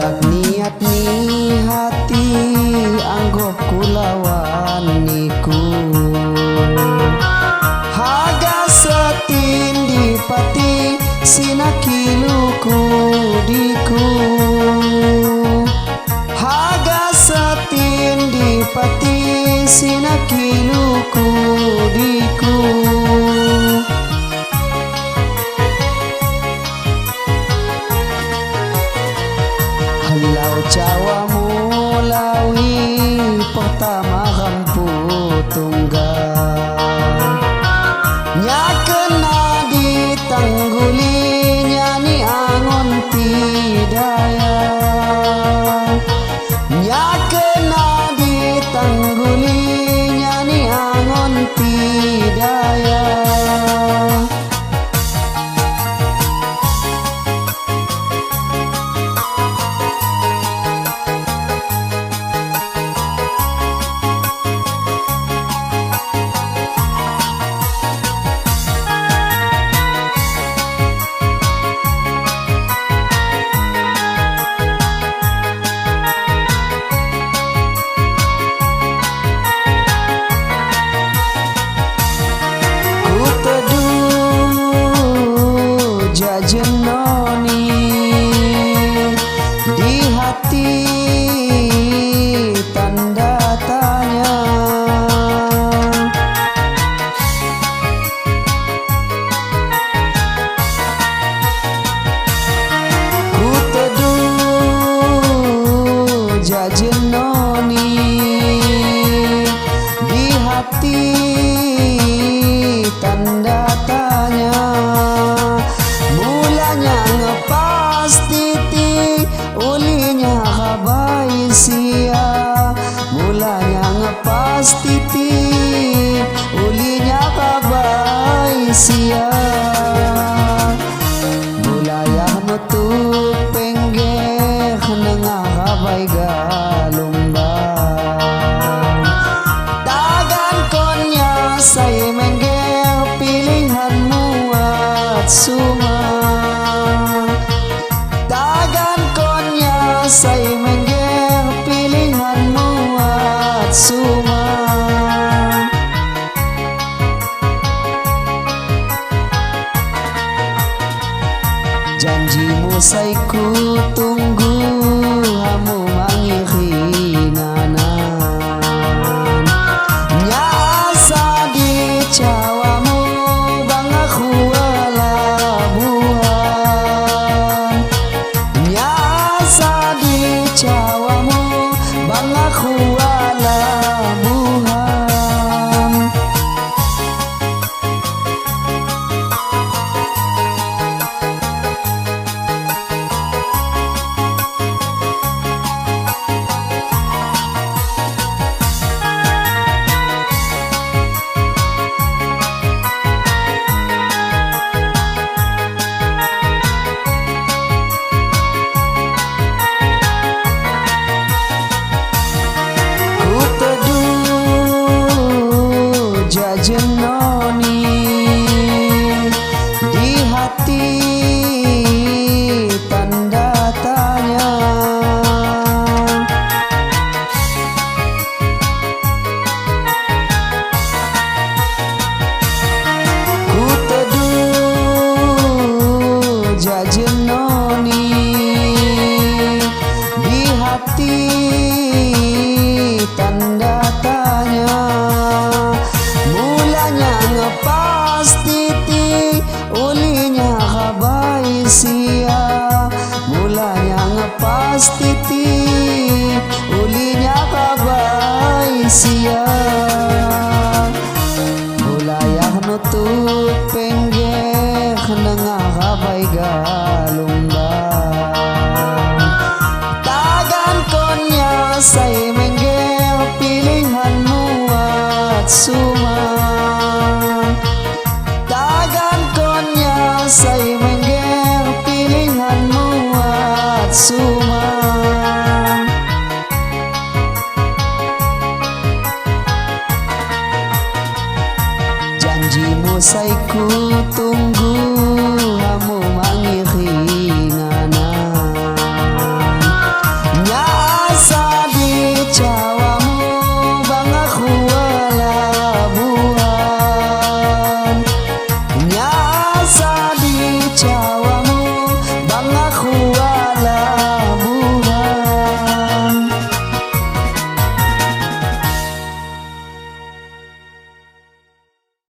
Galak niat ni hati anggap kulawan niku haga setindi pati sinakiluku diku haga setindi pati sinakiluku diku halau cawa mulawi pertama kampu tunggal nya kena ditanggulinya ni angon tidaya nya kena ditanggulinya ni angon tidaya jenoni di hati tanda tanya ku teduh jenoni di hati tanda tanya ngepas titik ulinya kabai sia mulanya ngepas titik ulinya kabai sia mulanya nutup penggeh nengah kabai galumbang tagan konya say menggeh pilihan muat suma say menggeh pilihan muat suma janjimu say ku tunggu hamu mangirinanan nya asa di cawamu bang aku alabuhan nya asa di cawamu bang aku alabuhan jenoni di hati tanda tanya ku teduh jenoni di hati